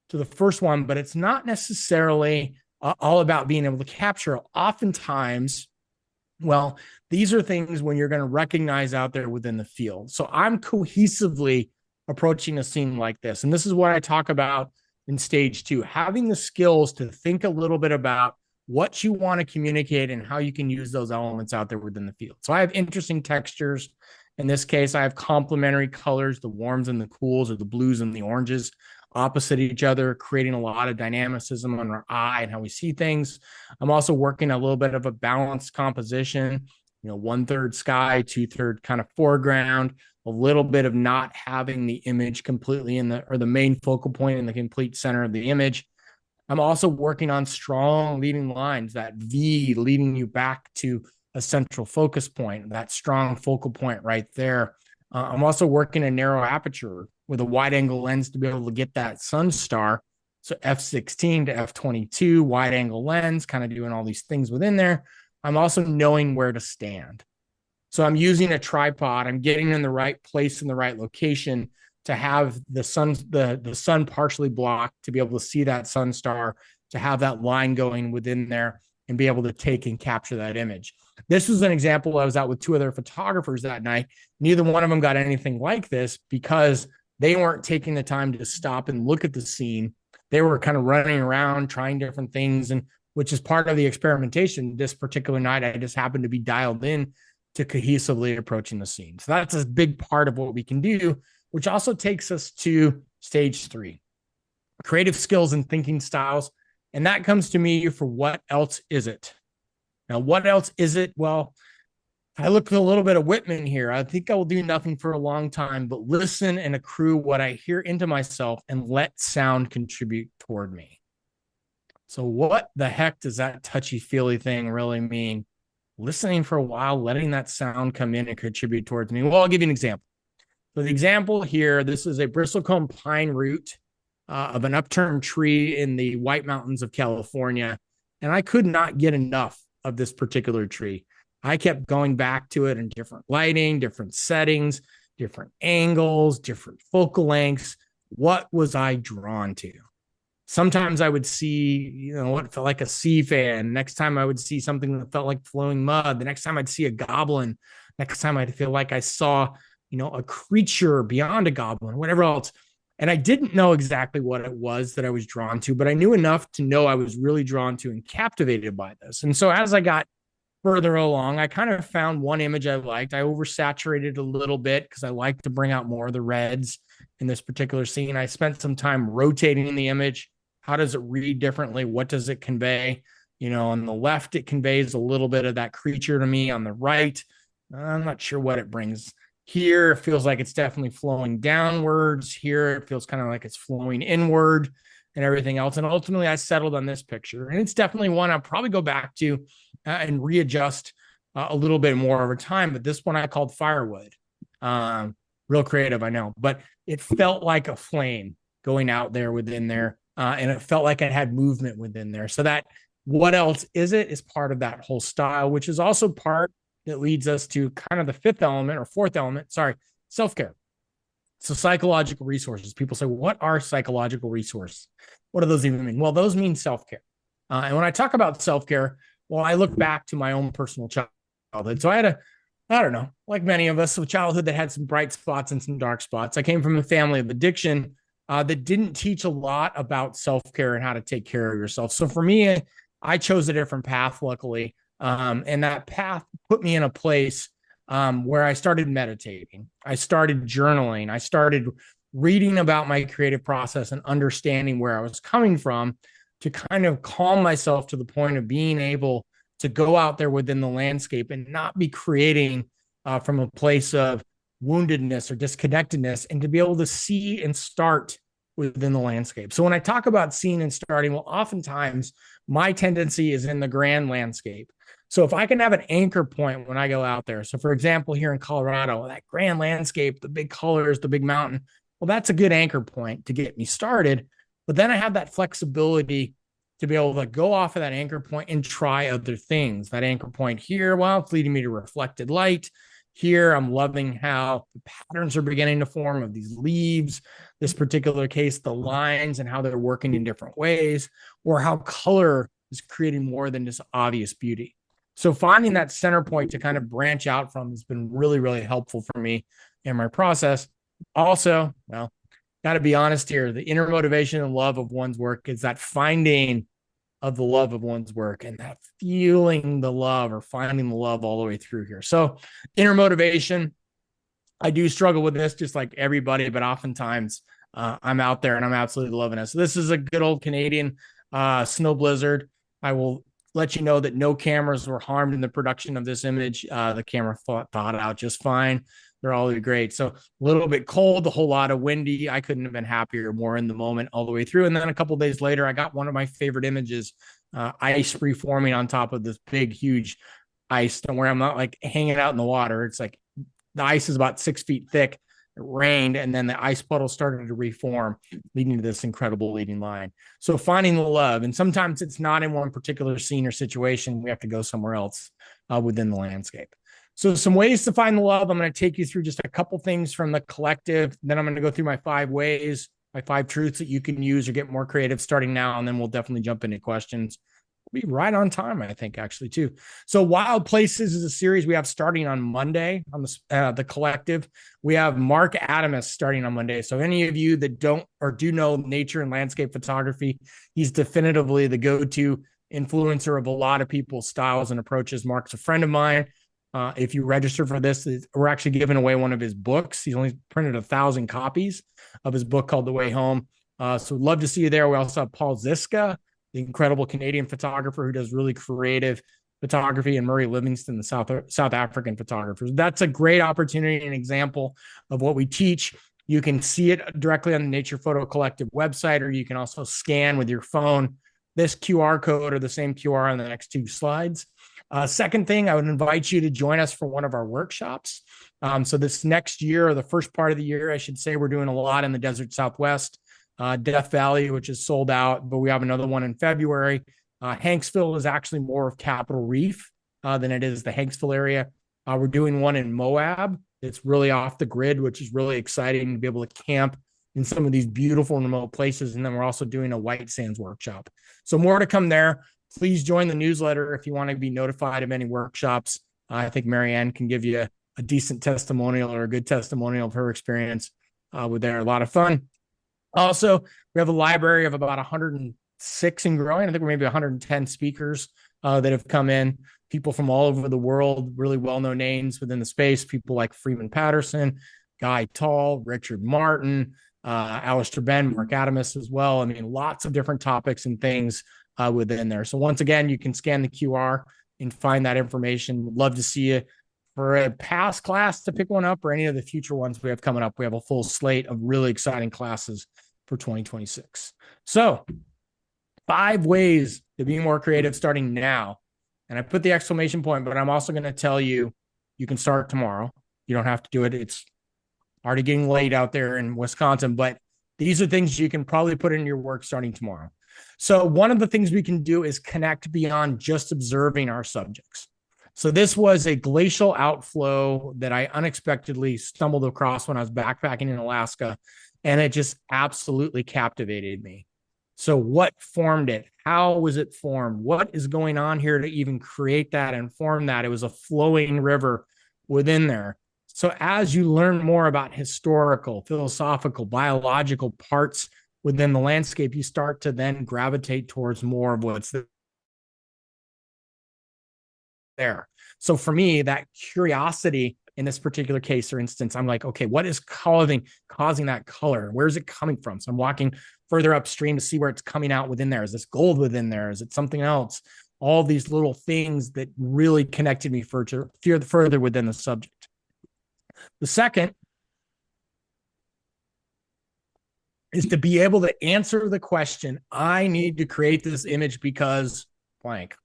to the first one, but it's not necessarily all about being able to capture. Oftentimes, well, these are things when you're going to recognize out there within the field. So I'm cohesively approaching a scene like this. And this is what I talk about in stage 2, having the skills to think a little bit about what you want to communicate and how you can use those elements out there within the field. So I have interesting textures. In this case, I have complementary colors, the warms and the cools, or the blues and the oranges opposite each other, creating a lot of dynamicism on our eye and how we see things. I'm also working a little bit of a balanced composition, 1/3 sky, 2/3 kind of foreground, a little bit of not having the image completely the main focal point in the complete center of the image. I'm also working on strong leading lines, that V leading you back to a central focus point, that strong focal point right there. I'm also working a narrow aperture with a wide angle lens to be able to get that sun star. So f/16 to f/22, wide angle lens, kind of doing all these things within there. I'm also knowing where to stand. So I'm using a tripod. I'm getting in the right place in the right location to have the sun partially blocked, to be able to see that sun star, to have that line going within there and be able to take and capture that image. This was an example. I was out with 2 other photographers that night. Neither one of them got anything like this because they weren't taking the time to stop and look at the scene. They were kind of running around trying different things, and which is part of the experimentation. This particular night, I just happened to be dialed in to cohesively approaching the scene. So that's a big part of what we can do, which also takes us to stage 3, creative skills and thinking styles. And that comes to me for what else is it? Now, what else is it? Well, I look at a little bit of Whitman here. I think I will do nothing for a long time, but listen and accrue what I hear into myself and let sound contribute toward me. So what the heck does that touchy-feely thing really mean? Listening for a while, letting that sound come in and contribute towards me. Well, I'll give you an example. So the example here, this is a bristlecone pine root of an upturned tree in the White Mountains of California. And I could not get enough of this particular tree. I kept going back to it in different lighting, different settings, different angles, different focal lengths. What was I drawn to? Sometimes I would see, what felt like a sea fan. Next time I would see something that felt like flowing mud. The next time I'd see a goblin. Next time I'd feel like I saw a creature beyond a goblin, whatever else. And I didn't know exactly what it was that I was drawn to, but I knew enough to know I was really drawn to and captivated by this. And so as I got further along, I kind of found one image I liked. I oversaturated a little bit because I like to bring out more of the reds in this particular scene. I spent some time rotating the image. How does it read differently? What does it convey? On the left, it conveys a little bit of that creature to me. On the right, I'm not sure what it brings. Here, it feels like it's definitely flowing downwards. Here, it feels kind of like it's flowing inward and everything else. And ultimately, I settled on this picture. And it's definitely one I'll probably go back to and readjust a little bit more over time. But this one I called Firewood. Real creative, I know. But it felt like a flame going out there within there. And it felt like it had movement within there. So that what else is it is part of that whole style, which is also part that leads us to kind of the fourth element, self-care. So psychological resources. People say, what are psychological resources? What do those even mean? Well, those mean self-care. And when I talk about self-care, well, I look back to my own personal childhood. So I had I don't know, like many of us, a childhood that had some bright spots and some dark spots. I came from a family of addiction that didn't teach a lot about self-care and how to take care of yourself. So for me, I chose a different path, luckily. And that path put me in a place where I started meditating. I started journaling. I started reading about my creative process and understanding where I was coming from to kind of calm myself to the point of being able to go out there within the landscape and not be creating from a place of woundedness or disconnectedness, and to be able to see and start within the landscape. So when I talk about seeing and starting, well, oftentimes my tendency is in the grand landscape. So if I can have an anchor point when I go out there, so for example, here in Colorado, that grand landscape, the big colors, the big mountain, well, that's a good anchor point to get me started. But then I have that flexibility to be able to go off of that anchor point and try other things. That anchor point here, well, it's leading me to reflected light. Here, I'm loving how the patterns are beginning to form of these leaves. This particular case, the lines and how they're working in different ways, or how color is creating more than just obvious beauty. So finding that center point to kind of branch out from has been really, really helpful for me in my process. Also, well, got to be honest here, the inner motivation and love of one's work is that finding of the love of one's work and that feeling the love or finding the love all the way through here. So inner motivation, I do struggle with this just like everybody, but oftentimes I'm out there and I'm absolutely loving it. So this is a good old Canadian snow blizzard. I will let you know that no cameras were harmed in the production of this image. The camera thought out just fine. They're all great. So a little bit cold, a whole lot of windy. I couldn't have been happier, more in the moment all the way through. And then a couple of days later, I got one of my favorite images, ice reforming on top of this big, huge ice, and where I'm not like hanging out in the water. It's like the ice is about 6 feet thick. It rained, and then the ice puddle started to reform, leading to this incredible leading line. So finding the love, and sometimes it's not in one particular scene or situation. We have to go somewhere else within the landscape. So some ways to find the love. I'm going to take you through just a couple things from the collective. Then I'm going to go through my 5 ways, my 5 truths that you can use or get more creative starting now. And then we'll definitely jump into questions. We'll be right on time, I think, actually, too. So Wild Places is a series we have starting on Monday on the collective. We have Mark Adamus starting on Monday. So any of you that don't or do know nature and landscape photography, he's definitively the go-to influencer of a lot of people's styles and approaches. Mark's a friend of mine. If you register for this, we're actually giving away one of his books. He's only printed 1,000 copies of his book called The Way Home. So we'd love to see you there. We also have Paul Ziska, the incredible Canadian photographer who does really creative photography, and Murray Livingston, the South African photographer. That's a great opportunity and example of what we teach. You can see it directly on the Nature Photo Collective website, or you can also scan with your phone this QR code or the same QR on the next 2 slides. Second thing, I would invite you to join us for one of our workshops. So this next year, or the first part of the year, I should say, we're doing a lot in the Desert Southwest, Death Valley, which is sold out, but we have another one in February. Hanksville is actually more of Capitol Reef than it is the Hanksville area. We're doing one in Moab. It's really off the grid, which is really exciting to be able to camp in some of these beautiful remote places. And then we're also doing a white sands workshop. So more to come there. Please join the newsletter if you want to be notified of any workshops. I think Marianne can give you a decent testimonial or a good testimonial of her experience with there. A lot of fun. Also, we have a library of about 106 and growing. I think we're maybe 110 speakers that have come in, people from all over the world, really well-known names within the space, people like Freeman Patterson, Guy Tall, Richard Martin, Alistair Ben, Mark Adamus as well. I mean, lots of different topics and things within there. So once again, you can scan the QR and find that information. Would love to see you for a past class to pick one up or any of the future ones we have coming up. We have a full slate of really exciting classes for 2026. So 5 ways to be more creative starting now. And I put the exclamation point, but I'm also going to tell you, you can start tomorrow. You don't have to do it. It's already getting late out there in Wisconsin, but these are things you can probably put in your work starting tomorrow. So one of the things we can do is connect beyond just observing our subjects. So this was a glacial outflow that I unexpectedly stumbled across when I was backpacking in Alaska, and it just absolutely captivated me. So what formed it? How was it formed? What is going on here to even create that and form that? It was a flowing river within there. So as you learn more about historical, philosophical, biological parts within the landscape, you start to then gravitate towards more of what's there. So for me, that curiosity in this particular case, for instance, I'm like, okay, what is causing that color? Where is it coming from? So I'm walking further upstream to see where it's coming out within there. Is this gold within there? Is it something else? All these little things that really connected me further within the subject. The second is to be able to answer the question, I need to create this image because blank.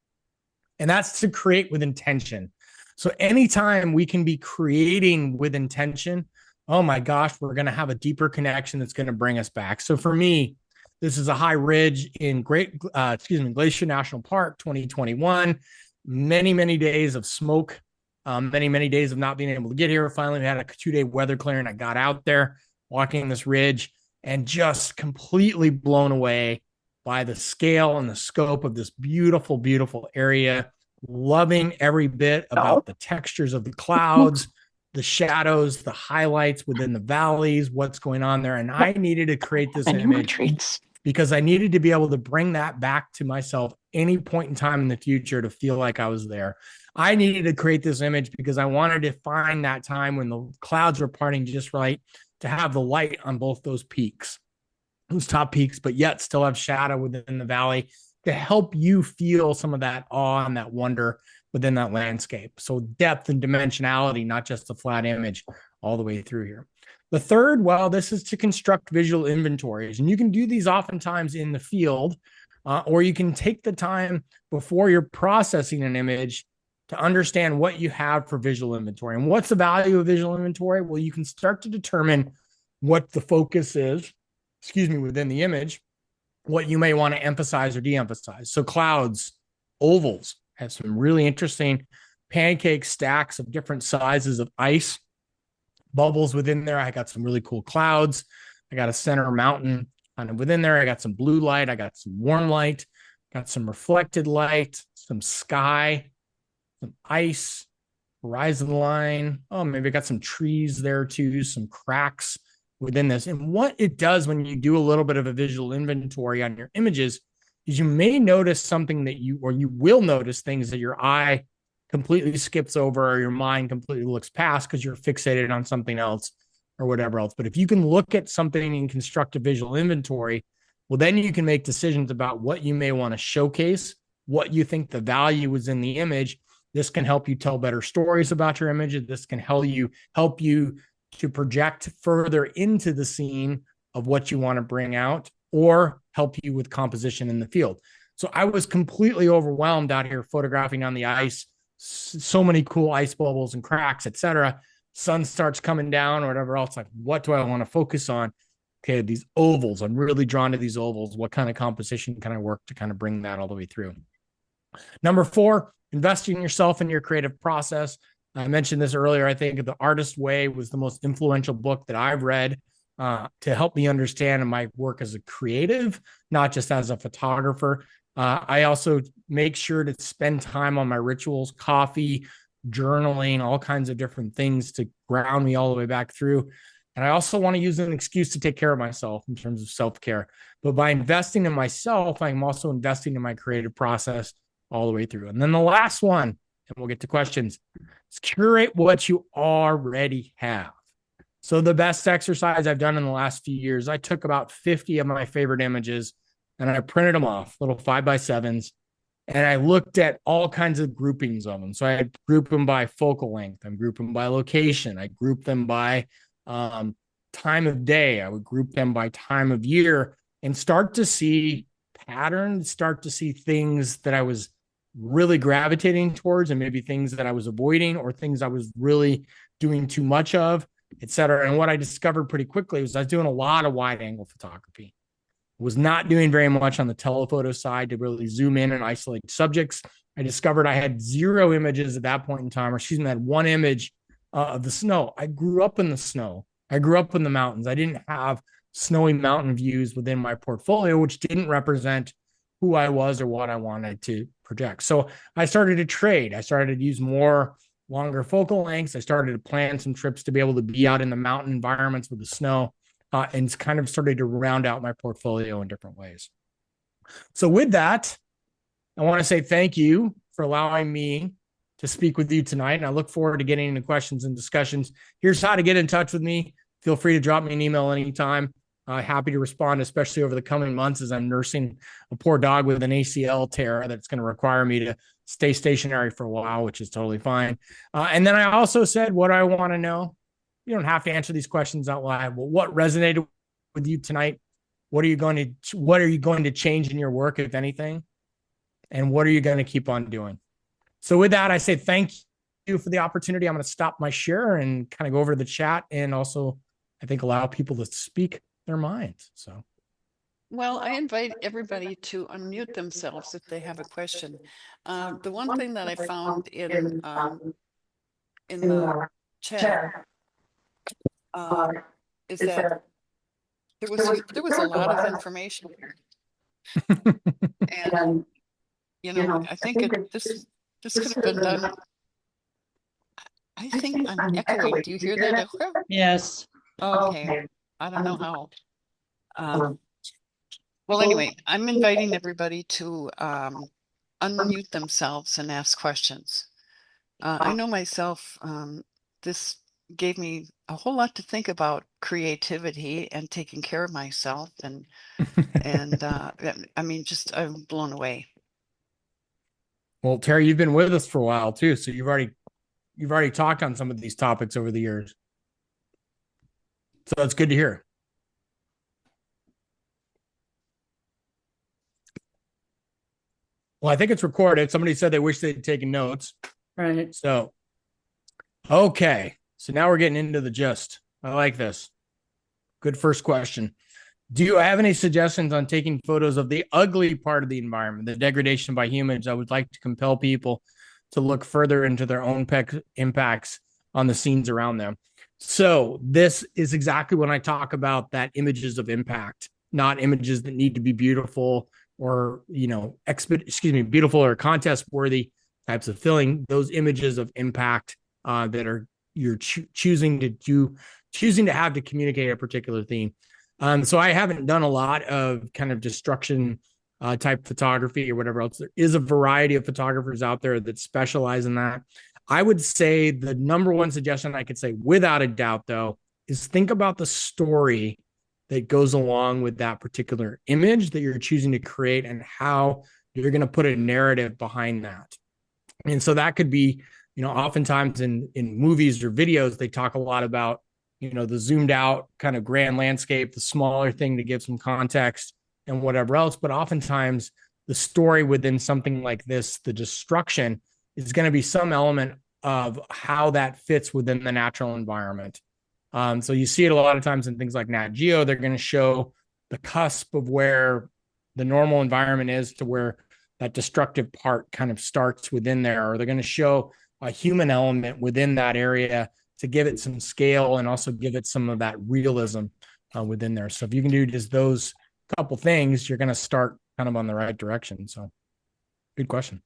And that's to create with intention. So anytime we can be creating with intention, oh my gosh, we're going to have a deeper connection that's going to bring us back. So for me, this is a high ridge in Glacier National Park, 2021. Many, many days of smoke, many days of not being able to get here. Finally, we had a 2-day weather clearing. I got out there walking this ridge and just completely blown away by the scale and the scope of this beautiful, beautiful area. Loving every bit about the textures of the clouds, the shadows, the highlights within the valleys, what's going on there. And I needed to create this image because I needed to be able to bring that back to myself any point in time in the future to feel like I was there. I needed to create this image because I wanted to find that time when the clouds were parting just right to have the light on both those peaks, those top peaks, but yet still have shadow within the valley to help you feel some of that awe and that wonder within that landscape. So depth and dimensionality, not just a flat image all the way through here. The third, well, this is to construct visual inventories. And you can do these oftentimes in the field, or you can take the time before you're processing an image to understand what you have for visual inventory. And what's the value of visual inventory? Well, you can start to determine what the focus is, within the image, what you may want to emphasize or de-emphasize. So clouds, ovals, have some really interesting pancake stacks of different sizes of ice bubbles within there. I got some really cool clouds. I got a center mountain kind of within there. I got some blue light. I got some warm light, got some reflected light, some sky, some ice, horizon line. Oh, maybe I got some trees there too, some cracks within this. And what it does when you do a little bit of a visual inventory on your images is you may notice something that you will notice things that your eye completely skips over or your mind completely looks past because you're fixated on something else or whatever else. But if you can look at something and construct a visual inventory, well, then you can make decisions about what you may want to showcase, what you think the value is in the image. This can help you tell better stories about your image. This can help you to project further into the scene of what you want to bring out or help you with composition in the field. So I was completely overwhelmed out here photographing on the ice, so many cool ice bubbles and cracks, etc. Sun starts coming down or whatever else. Like, what do I want to focus on? Okay, these ovals. I'm really drawn to these ovals. What kind of composition can I work to kind of bring that all the way through? Number 4, investing in yourself in your creative process. I mentioned this earlier. I think The Artist Way was the most influential book that I've read to help me understand my work as a creative, not just as a photographer. I also make sure to spend time on my rituals, coffee, journaling, all kinds of different things to ground me all the way back through. And I also want to use an excuse to take care of myself in terms of self-care. But by investing in myself, I'm also investing in my creative process all the way through. And then the last one, and we'll get to questions, is curate what you already have. So the best exercise I've done in the last few years, I took about 50 of my favorite images and I printed them off, little 5x7s, and I looked at all kinds of groupings of them. So I group them by focal length, I group them by location, I group them by time of day, I would group them by time of year, and start to see patterns, start to see things that I was really gravitating towards, and maybe things that I was avoiding, or things I was really doing too much of, et cetera. And what I discovered pretty quickly was I was doing a lot of wide angle photography. Was not doing very much on the telephoto side to really zoom in and isolate subjects. I discovered I had 0 images at that point in time, or excuse me, I had 1 image of the snow. I grew up in the snow. I grew up in the mountains. I didn't have snowy mountain views within my portfolio, which didn't represent who I was or what I wanted to project. So I started to trade. I started to use more longer focal lengths. I started to plan some trips to be able to be out in the mountain environments with the snow, and kind of started to round out my portfolio in different ways. So with that, I want to say thank you for allowing me to speak with you tonight. And I look forward to getting into questions and discussions. Here's how to get in touch with me. Feel free to drop me an email anytime. Happy to respond, especially over the coming months as I'm nursing a poor dog with an ACL tear that's going to require me to stay stationary for a while, which is totally fine. And then I also said what I want to know. You don't have to answer these questions out loud. But what resonated with you tonight? What are you going to change in your work, if anything? And what are you going to keep on doing? So with that, I say thank you for the opportunity. I'm going to stop my share and kind of go over to the chat, and also I think allow people to speak their minds. So, Well, I invite everybody to unmute themselves if they have a question. The one thing that I found in the chat is that there was a lot of information here, and I think this could have been done. I think I'm echoing. Do you hear that echo? Yes. Okay, I don't know how. Well, anyway, I'm inviting everybody to unmute themselves and ask questions. I know myself, this gave me a whole lot to think about creativity and taking care of myself, and I mean, just I'm blown away. Well, Terry, you've been with us for a while too, so you've already talked on some of these topics over the years. So it's good to hear. Well, I think it's recorded. Somebody said they wish they'd taken notes. Right. So, okay. So now we're getting into the gist. I like this. Good first question. Do you have any suggestions on taking photos of the ugly part of the environment, the degradation by humans? I would like to compel people to look further into their own impacts on the scenes around them. So this is exactly when I talk about that images of impact, not images that need to be beautiful or, beautiful or contest worthy types of feeling. Those images of impact that are you're choosing to have to communicate a particular theme. So I haven't done a lot of kind of destruction type photography or whatever else. There is a variety of photographers out there that specialize in that. I would say the number one suggestion I could say without a doubt, though, is think about the story that goes along with that particular image that you're choosing to create and how you're going to put a narrative behind that. And so that could be, oftentimes in movies or videos, they talk a lot about, the zoomed out kind of grand landscape, the smaller thing to give some context and whatever else. But oftentimes the story within something like this, the destruction, is going to be some element of how that fits within the natural environment. So you see it a lot of times in things like Nat Geo. They're going to show the cusp of where the normal environment is to where that destructive part kind of starts within there, or they're going to show a human element within that area to give it some scale and also give it some of that realism within there. So if you can do just those couple things, you're going to start kind of on the right direction. So good question.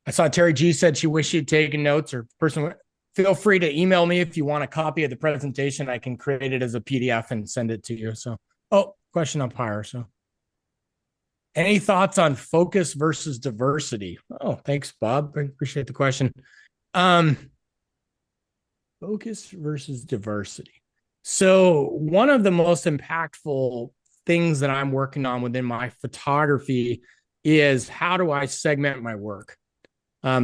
I saw Terry G said she wished she'd taken notes, or person, feel free to email me if you want a copy of the presentation. I can create it as a PDF and send it to you. So, oh, question up higher. So, any thoughts on focus versus diversity? Oh, thanks, Bob. I appreciate the question. Focus versus diversity. So, one of the most impactful things that I'm working on within my photography is how do I segment my work?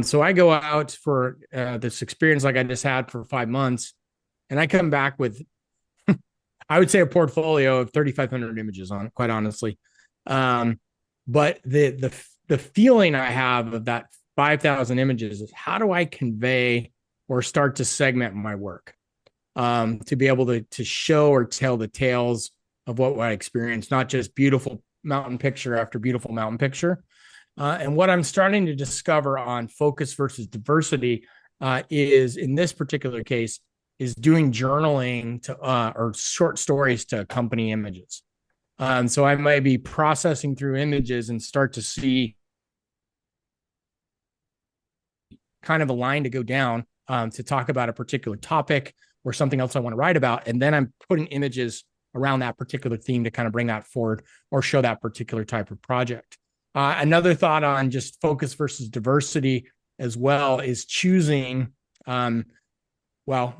So I go out for this experience like I just had for 5 months, and I come back with, I would say, a portfolio of 3,500 images on it, quite honestly. But the feeling I have of that 5,000 images is how do I convey or start to segment my work to be able to show or tell the tales of what I experienced, not just beautiful mountain picture after beautiful mountain picture. And what I'm starting to discover on focus versus diversity is, in this particular case, is doing journaling to or short stories to accompany images. So I might be processing through images and start to see kind of a line to go down to talk about a particular topic or something else I want to write about. And then I'm putting images around that particular theme to kind of bring that forward or show that particular type of project. Another thought on just focus versus diversity as well is choosing. Well,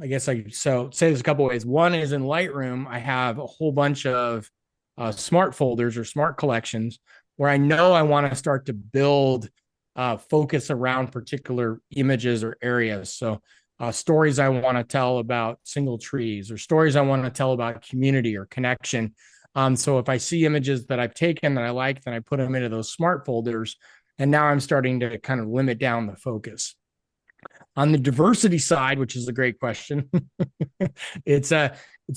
I guess say there's a couple of ways. One is in Lightroom, I have a whole bunch of smart folders or smart collections where I know I want to start to build focus around particular images or areas. So stories I want to tell about single trees, or stories I want to tell about community or connection. So if I see images that I've taken that I like, then I put them into those smart folders. And now I'm starting to kind of limit down the focus. On the diversity side, which is a great question, it's a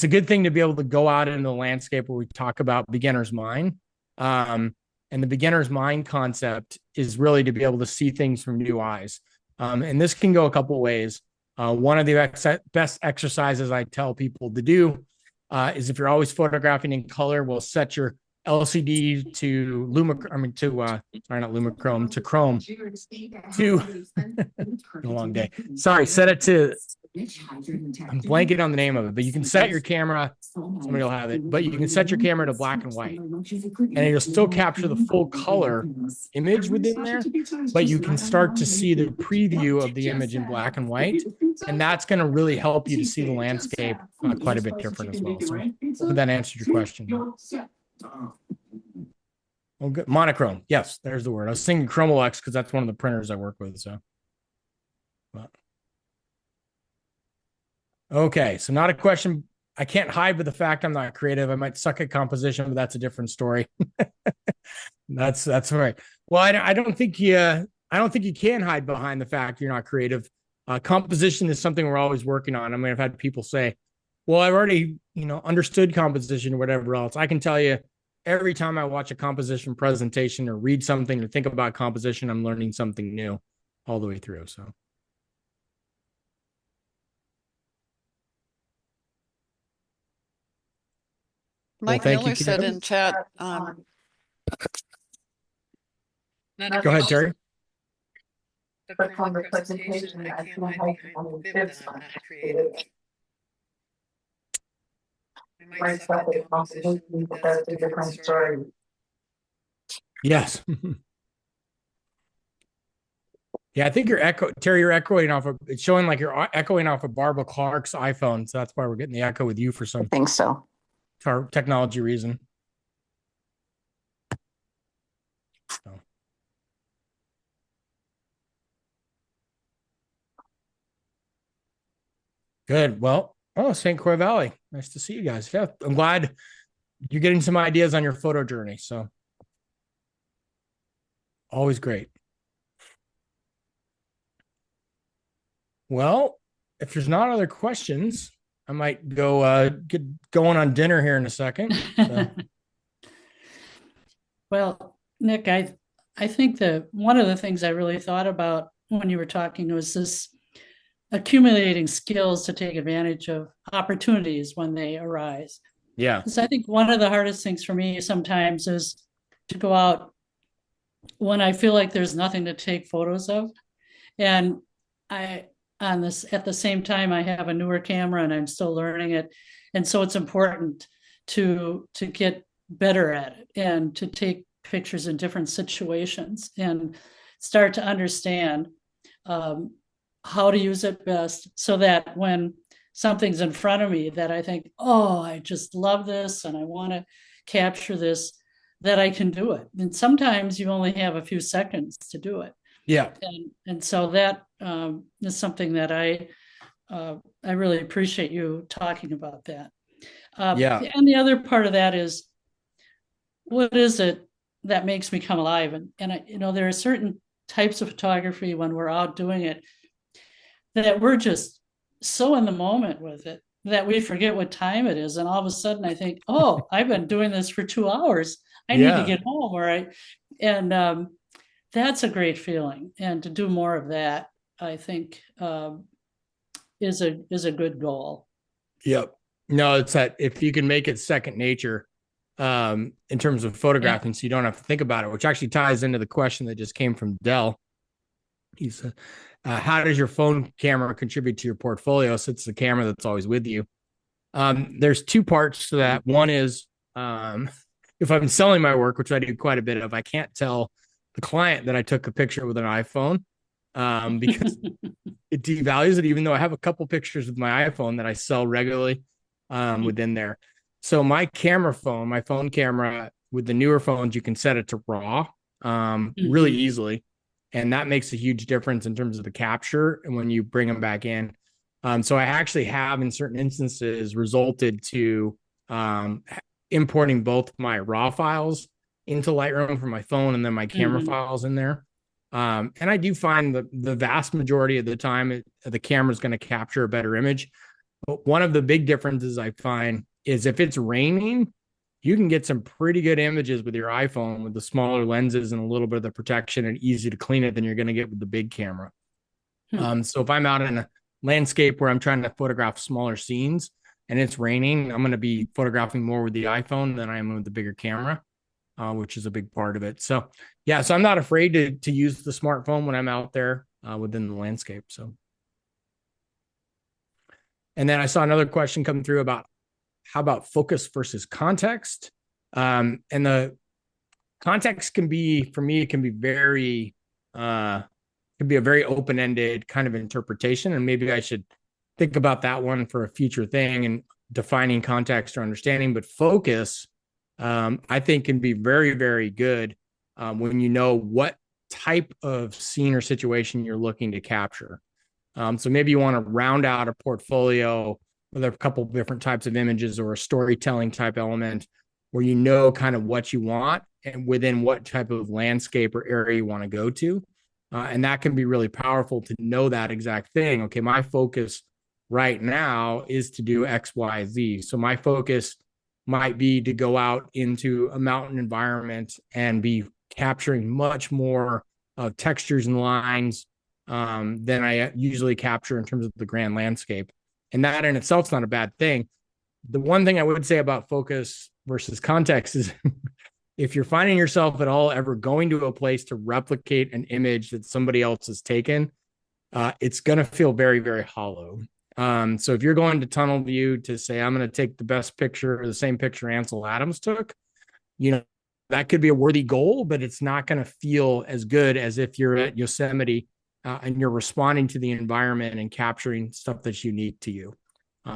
good thing to be able to go out into the landscape where we talk about beginner's mind. And the beginner's mind concept is really to be able to see things from new eyes. And this can go a couple of ways. One of the best exercises I tell people to do is, if you're always photographing in color, we'll set your LCD to Chrome, a long day. Sorry, set it to, I'm blanking on the name of it, but you can set your camera, somebody will have it, but you can set your camera to black and white, and it'll still capture the full color image within there, but you can start to see the preview of the image in black and white, and that's going to really help you to see the landscape quite a bit different as well. So I hope that answered your question. Oh, good. Monochrome. Yes, there's the word. I was thinking Chromalex because that's one of the printers I work with. So, but. Okay, so not a question. I can't hide with the fact I'm not creative. I might suck at composition, but that's a different story. That's right. Well, I don't think you can hide behind the fact you're not creative. Composition is something we're always working on. I mean, I've had people say, "Well, I've already understood composition or whatever else." I can tell you, every time I watch a composition presentation or read something or think about composition, I'm learning something new all the way through. So. Mike Miller said in chat. Go ahead, Terry. But from the presentation, I can't hide behind the bib that I'm not creative. I might suck at composition, but that's a different story. Yes. Yeah, I think you're echoing off of, it's showing like you're echoing off of Barbara Clark's iPhone. So that's why we're getting the echo with you for some. I think so. For technology reason. So. Good. Well, St. Croix Valley. Nice to see you guys. Yeah, I'm glad you're getting some ideas on your photo journey. So always great. Well, if there's not other questions, I might go get going on dinner here in a second. So. Well, Nick, I think that one of the things I really thought about when you were talking was this accumulating skills to take advantage of opportunities when they arise. Yeah. Because I think one of the hardest things for me sometimes is to go out when I feel like there's nothing to take photos of. And on this, at the same time, I have a newer camera and I'm still learning it. And so it's important to get better at it and to take pictures in different situations and start to understand how to use it best, so that when something's in front of me that I think, oh, I just love this and I want to capture this, that I can do it. And sometimes you only have a few seconds to do it. Yeah. And so that is something that I really appreciate you talking about that. Yeah. And the other part of that is, what is it that makes me come alive? And I, there are certain types of photography when we're out doing it that we're just so in the moment with it that we forget what time it is. And all of a sudden I think, oh, I've been doing this for 2 hours. I need to get home. And that's a great feeling. And to do more of that, I think, is a good goal. Yep. No, it's that if you can make it second nature in terms of photographing, so you don't have to think about it, which actually ties into the question that just came from Dell. He said, how does your phone camera contribute to your portfolio? So it's the camera that's always with you. There's two parts to that. One is if I'm selling my work, which I do quite a bit of, I can't tell the client that I took a picture with an iPhone because it devalues it, even though I have a couple pictures with my iPhone that I sell regularly within there. So my phone camera with the newer phones, you can set it to RAW really easily. And that makes a huge difference in terms of the capture and when you bring them back in. So I actually have, in certain instances, resulted to importing both my RAW files into Lightroom from my phone and then my camera files in there. And I do find the vast majority of the time, the camera is going to capture a better image. But one of the big differences I find is if it's raining, you can get some pretty good images with your iPhone with the smaller lenses and a little bit of the protection and easy to clean it than you're going to get with the big camera. So if I'm out in a landscape where I'm trying to photograph smaller scenes and it's raining, I'm going to be photographing more with the iPhone than I am with the bigger camera, which is a big part of it. So yeah, so I'm not afraid to use the smartphone when I'm out there within the landscape. So, and then I saw another question come through about how about focus versus context? And the context can be, for me, it can be very, can be a very open-ended kind of interpretation. And maybe I should think about that one for a future thing and defining context or understanding. But focus, I think, can be very, very good when you know what type of scene or situation you're looking to capture. So maybe you want to round out a portfolio with a couple of different types of images or a storytelling type element where you know kind of what you want and within what type of landscape or area you want to go to. And that can be really powerful to know that exact thing. Okay, my focus right now is to do X, Y, Z. So my focus might be to go out into a mountain environment and be capturing much more textures and lines than I usually capture in terms of the grand landscape. And that in itself is not a bad thing. The one thing I would say about focus versus context is if you're finding yourself at all ever going to a place to replicate an image that somebody else has taken, it's going to feel very, very hollow. So if you're going to tunnel view to say, I'm going to take the best picture or the same picture Ansel Adams took, that could be a worthy goal, but it's not going to feel as good as if you're at Yosemite and you're responding to the environment and capturing stuff that's unique to you.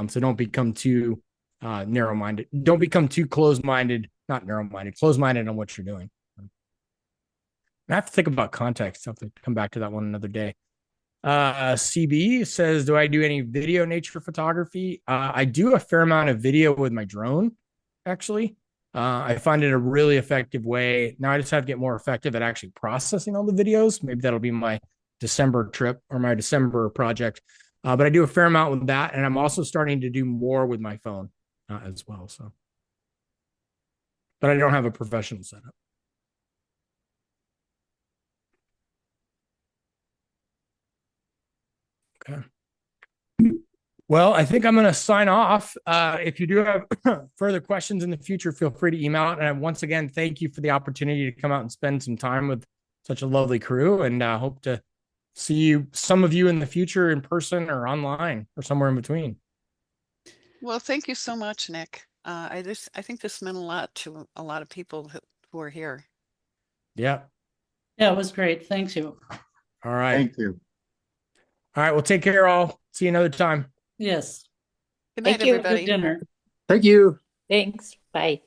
So don't become too narrow-minded. Don't become too closed-minded, not narrow-minded, closed-minded on what you're doing. I have to think about context. I'll have to come back to that one another day. CB says, do I do any video nature photography? I do a fair amount of video with my drone, actually. I find it a really effective way. Now I just have to get more effective at actually processing all the videos. Maybe that'll be my December trip or my December project. But I do a fair amount with that. And I'm also starting to do more with my phone as well. So, but I don't have a professional setup. Okay. Well, I think I'm going to sign off. If you do have further questions in the future, feel free to email it. And once again, thank you for the opportunity to come out and spend some time with such a lovely crew, and hope to see you, some of you in the future in person or online or somewhere in between. Well, thank you so much, Nick. I think this meant a lot to a lot of people who are here. Yeah. Yeah, it was great. Thank you. All right. Thank you. All right. Well, take care all. See you another time. Yes. Good night, Thank you. Good everybody. dinner. Thank you. Thanks. Bye.